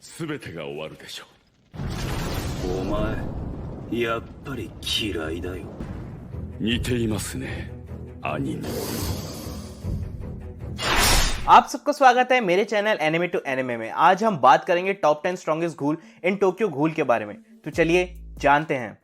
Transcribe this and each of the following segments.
全てが終わるでしょう。お前やっぱり嫌いだよ。似ていますね兄に。आप सबको स्वागत है मेरे चैनल एनिमे टू एनिमे में। आज हम बात करेंगे टॉप 10 स्ट्रॉन्गेस्ट घूल इन टोक्यो घूल के बारे में। तो चलिए जानते हैं।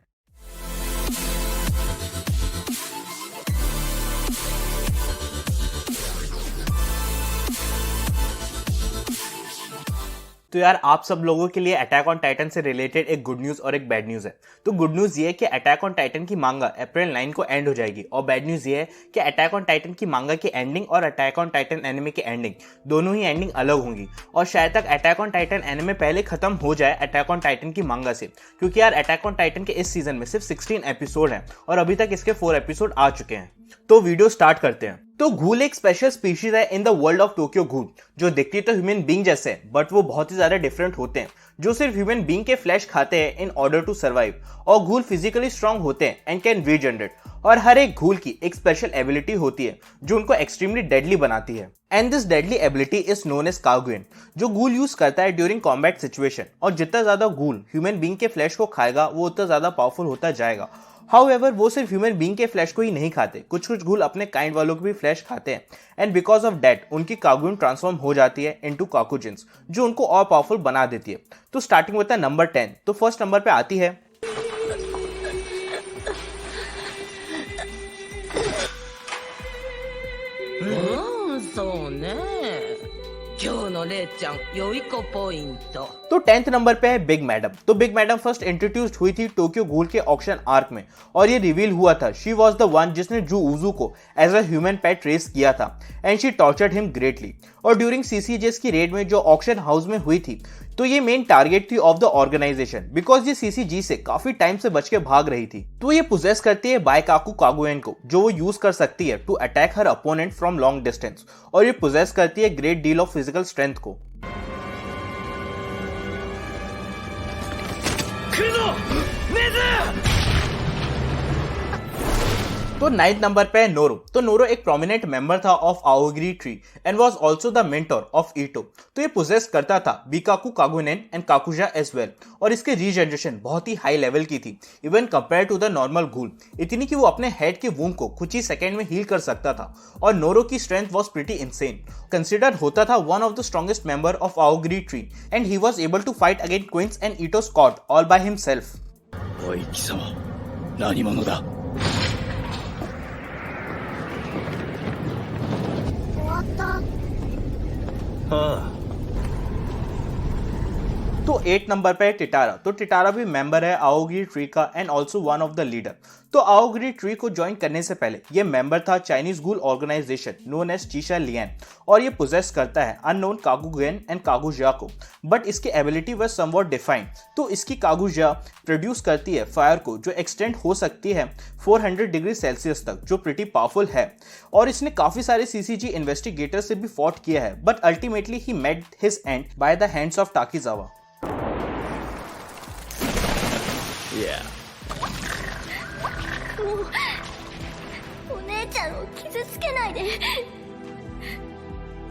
तो यार आप सब लोगों के लिए अटैक ऑन टाइटन से रिलेटेड एक गुड न्यूज और एक बैड न्यूज है। तो गुड न्यूज ये है कि अटैक ऑन टाइटन की मांगा अप्रैल 9 को एंड हो जाएगी, और बैड न्यूज ये है कि अटैक ऑन टाइटन की मांगा की एंडिंग और अटैक ऑन टाइटन एनिमे की एंडिंग दोनों ही एंडिंग अलग होंगी, और शायद तक अटैक ऑन टाइटन एनिमे पहले खत्म हो जाए अटैक ऑन टाइटन की मांगा से, क्योंकि यार अटैक ऑन टाइटन के इस सीजन में सिर्फ 16 एपिसोड हैं और अभी तक इसके 4 एपिसोड आ चुके हैं। तो वीडियो स्टार्ट करते हैं। तो घूल एक स्पेशल स्पीशीज है in the world of Tokyo Ghoul, जो दिखती तो ह्यूमन बीइंग जैसे है, बट वो बहुत ही ज्यादा डिफरेंट होते हैं, जो सिर्फ ह्यूमन बीइंग के फ्लैश खाते हैं इन ऑर्डर टू सर्वाइव। और घूल फिजिकली स्ट्रांग होते हैं एंड कैन रीजनरेट, और हर एक घूल की एक स्पेशल एबिलिटी होती है जो उनको एक्सट्रीमली डेडली बनाती है। And this deadly ability is known as kagune, जो घूल यूज करता है ड्यूरिंग कॉम्बैट सिचुएशन। और जितना ज्यादा घूल ह्यूमन बीइंग के फ्लैश को खाएगा वो उतना ज्यादा पावरफुल होता जाएगा। हाउएवर वो सिर्फ ह्यूमन बीइंग के फ्लैश को ही नहीं खाते, कुछ कुछ घूल अपने काइंड वालों को भी फ्लैश खाते हैं, एंड बिकॉज ऑफ दैट उनकी कागुएन ट्रांसफॉर्म हो जाती है इनटू काकुजिन्स, जो उनको और पावरफुल बना देती है। तो स्टार्टिंग होता है नंबर 10। तो फर्स्ट नंबर पे आती है तो 10th नंबर पे है बिग मैडम। तो बिग मैडम फर्स्ट इंट्रोड्यूस्ड हुई थी टोक्यो घूल के ऑक्शन आर्क में, और ये रिवील हुआ था शी वॉज द वन जिसने जू उजू को as a human pet raise किया था, and she tortured him greatly. और ड्यूरिंग सीसीजेस की रेड में जो ऑक्शन हाउस में हुई थी, तो ये मेन टारगेट थी ऑफ द ऑर्गेनाइजेशन, बिकॉज ये सीसीजी से काफी टाइम से बच के भाग रही थी। तो ये पोजेस करती है बाइकाकू कागुएन को, जो वो यूज कर सकती है to attack her opponent from long distance, और ये पोजेस करती है great deal of physical strength को। तो 9th नंबर पे है नोरो। तो नोरो एक प्रोमिनेंट मेंबर था of Aogiri tree and was also the mentor of Eto. तो ये पोजेस करता था bikaku kagune and kakuja as well, और इसके रीजनरेशन बहुत ही हाई लेवल की थी even compare to the normal ghoul, इतनी कि वो अपने हेड के वूम को कुछ ही सेकंड में हील कर सकता था। और नोरो की strength was pretty insane, consider होता था one of the strongest member of Aogiri tree, and he was able to fight against Quinx and Eto Scott all by himself. ओई किसामा, नानी मनो दा? हाँ। तो 8 नंबर पे है टिटारा। तो टिटारा भी मेंबर है आओगिरी ट्री का and also one of the leader. तो आओगिरी ट्री को ज्वाइन करने से पहले ये मेंबर था चाइनीज घूल ऑर्गेनाइजेशन नोन एज चीशा लियन, और ये पोजेस करता है अननोन कागुगेन एंड कागुजा को, बट इसकी एबिलिटी वह समवॉट डिफाइंड। तो इसकी कागुजा प्रोड्यूस करती है फायर को जो एक्सटेंड हो सकती है 400 डिग्री सेल्सियस तक, जो प्रीटी पावरफुल है। और इसने काफी सारे सीसीजी इन्वेस्टिगेटर से भी फॉट किया है, but ultimately he met his end by the hands of Takizawa. Yeah. お姉ちゃんを傷つけないで。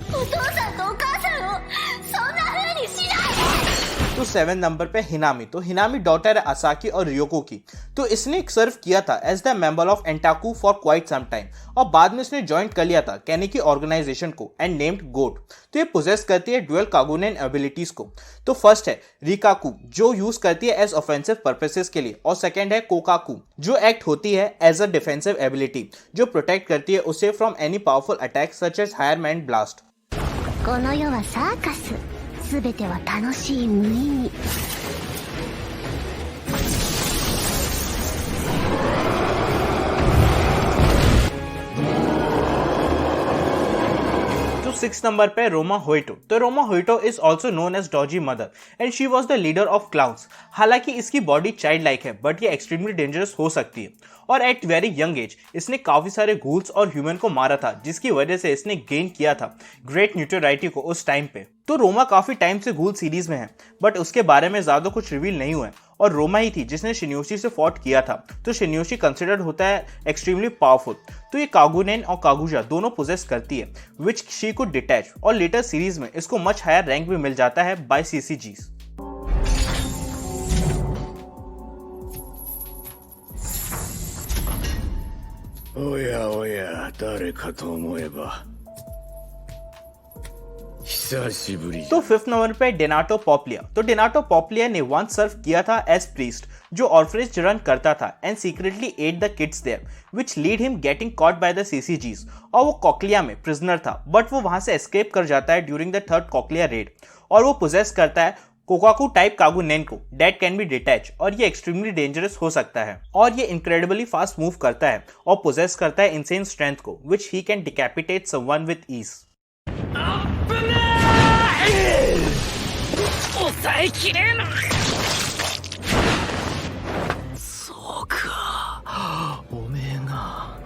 お父さんとお母さんをそんな風にしないで。तो 7 नंबर पे हिनामी। तो हिनामी डॉटर है असाकी और रियोको की। तो इसने सर्व किया था as the member of Anteiku for quite some time, और बाद में इसने ज्वाइन कर लिया था कैनी की ऑर्गेनाइजेशन को एंड नेम्ड गोट। तो ये पोजेस करती है ड्यूअल कागुनेन एबिलिटीज को। तो फर्स्ट है रिकाकू, जो यूज करती है एज ऑफेंसिव पर्पसेस के लिए, और सेकंड है कोकाकू, जो एक्ट होती है एज अ डिफेंसिव एबिलिटी, जो प्रोटेक्ट करती है उसे from any powerful attack such as higher mind blast. この世はサーカス。すべては楽しい無意味。तो 6 नंबर पे रोमा होइटो। तो Roma Hoito is also known as dozy mother and she was the leader of clowns. हालांकि इसकी body child like है, but ये extremely dangerous हो सकती है, और एट वेरी यंग एज इसने काफी सारे घूल्स और ह्यूमन को मारा था, जिसकी वजह से इसने गेन किया था ग्रेट न्यूटोराइटी को उस टाइम पे। तो रोमा काफी टाइम से घूल सीरीज में है, बट उसके बारे में ज्यादा कुछ रिवील नहीं हुआ है, और रोमा ही थी जिसने शिन्योशी से फॉट किया था। तो शिन्योशी कंसिडर्ड होता है एक्सट्रीमली पावरफुल। तो ये कागुनेन और कागुजा दोनों पोजेस करती है विच शी कुड डिटैच, और लेटर सीरीज में इसको मच हायर रैंक भी मिल जाता है बाय सीसीजीज। おやおや、誰かと思えば久しぶりじゃ。 तो 5th नंबर पे डेनाटो पॉपलिया। तो डेनाटो पॉपलिया ने वंस सर्व किया था एज प्रीस्ट, जो ऑर्फनेज रन करता था and secretly ate the kids there which lead him getting caught by the CCGs. और वो कॉकलिया में प्रिजनर था, बट वो वहां से एस्केप कर जाता है during the 3rd cochlea red, और वो पोजेस करता है कोकाकू टाइप कागुनेन को दैट कैन बी डिटैच, और ये एक्सट्रीमली डेंजरस हो सकता है। और ये इनक्रेडिबली फास्ट मूव करता है और पोजेस करता है इनसेन स्ट्रेंथ को which he can decapitate someone with ease. 抑えきれない。そうか、おめえが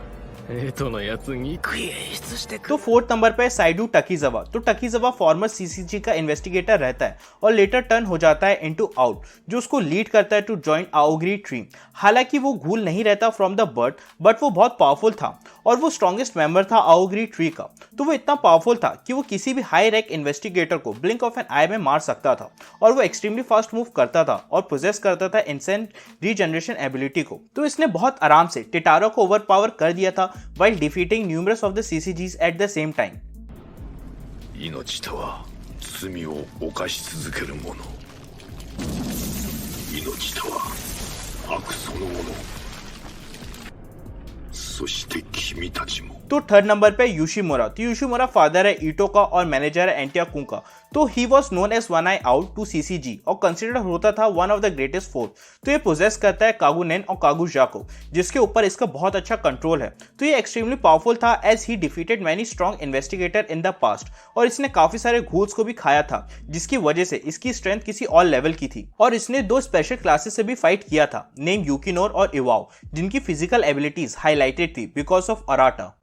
エトのやつ憎い演出してく तो 4th नंबर पे साइडू टकीजवा। तो टकीजवा फॉर्मर सीसीजी का इन्वेस्टिगेटर रहता है और लेटर टर्न हो जाता है इनटू आउट, जो उसको लीड करता है टू जॉइन आओग्री ट्री। हालांकि वो घूल नहीं रहता फ्रॉम द बर्ड, बट वो बहुत पावरफुल था और वो स्ट्रॉन्गेस्ट मेंबर था आओग्री ट्री का। तो वो इतना पावरफुल था कि वो किसी भी हाई रैंक इन्वेस्टिगेटर को ब्लिंक ऑफ एन आई में मार सकता था, और वो एक्सट्रीमली फास्ट मूव करता था और पोजेस करता था इंसेंट रीजनरेशन एबिलिटी को। तो इसने बहुत आराम से टिटारो को ओवरपावर कर दिया था while defeating numerous of the CCGs at the same time. 命とは罪を犯し続けるもの。命とは悪そのもの。そして君たちも。 तो 3rd नंबर पे यूशिमुरा। तो यूशिमुरा फादर है ईटो का और मैनेजर है एंटियाकू का। तो he was known as one eyed owl to CCG और कंसिडर होता था वन ऑफ द ग्रेटेस्ट 4। तो ये पोजेस करता है कागुनेन और कागुजा को, जिसके ऊपर इसका बहुत अच्छा कंट्रोल है। तो ये एक्सट्रीमली पावरफुल था as he defeated many strong investigator in the past, और इसने काफी सारे घूल्स को भी खाया था, जिसकी वजह से इसकी स्ट्रेंथ किसी और लेवल की थी। और इसने 2 स्पेशल क्लासेस से भी फाइट किया था, नेम यूकिनोर और इवाओ, जिनकी फिजिकल एबिलिटीज हाईलाइटेड थी बिकॉज ऑफ अराटा।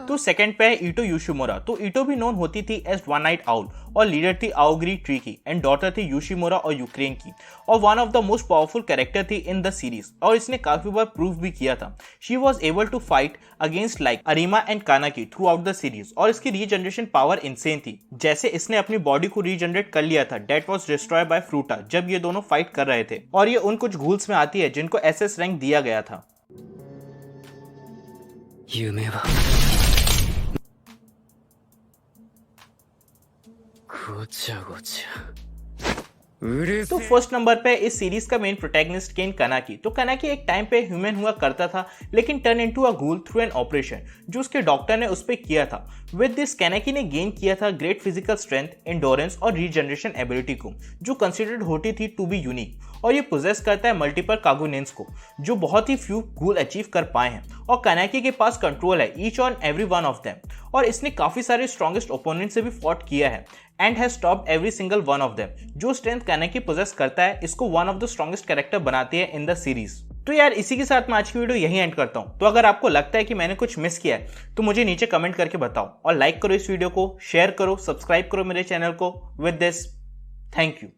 तो सेकंड पे है ईटो यूशिमुरा। तो ईटो भी नोन होती थी एज वन नाइट आउल और लीडर थी आओग्री ट्री की एंड डॉटर थी यूशिमुरा और यूक्रेन की, और one of the most powerful character थी इन द सीरीज, और इसने काफी बार प्रूव भी किया था। She was able to fight against like Arima and Kaneki throughout the series, और इसकी रीजनरेशन पावर इंसेन थी। जैसे इसने अपनी बॉडी को रीजनरेट कर लिया था दैट वॉज डिस्ट्रॉय बाय फ्रूटा जब ये दोनों फाइट कर रहे थे, और ये उन कुछ घूल्स में आती है जिनको एसएस रैंक दिया गया था। 夢はごちゃごちゃうるせ तो फर्स्ट नंबर पे इस सीरीज का मेन प्रोटैगनिस्ट केन कनाकी। तो कनाकी एक टाइम पे ह्यूमन हुआ करता था, लेकिन turn into a ghoul through an operation जो उसके डॉक्टर ने उस पे किया था। विद दिस कनाकी ने गेन किया था ग्रेट फिजिकल स्ट्रेंथ, एंडोरेंस और रीजनरेशन एबिलिटी को, जो कंसिडर्ड होती थी टू बी यूनिक, और ये पोजेस करता है मल्टीपल कागुनेंस को, जो बहुत ही फ्यू घूल अचीव कर पाए हैं, और कनाकी के पास कंट्रोल है each on every one of them, और इसने काफी सारे स्ट्रॉन्गेस्ट ओपोनेंट से भी फॉट किया है and has stopped every single one of them. जो स्ट्रेंथ कनाकी पोजेस करता है इसको one of the strongest character बनाती है इन द सीरीज। तो यार इसी के साथ मैं आज की वीडियो यहीं एंड करता हूं। तो अगर आपको लगता है कि मैंने कुछ मिस किया है तो मुझे नीचे कमेंट करके बताओ, और लाइक करो इस वीडियो को, शेयर करो, सब्सक्राइब करो मेरे चैनल को। With this, thank you.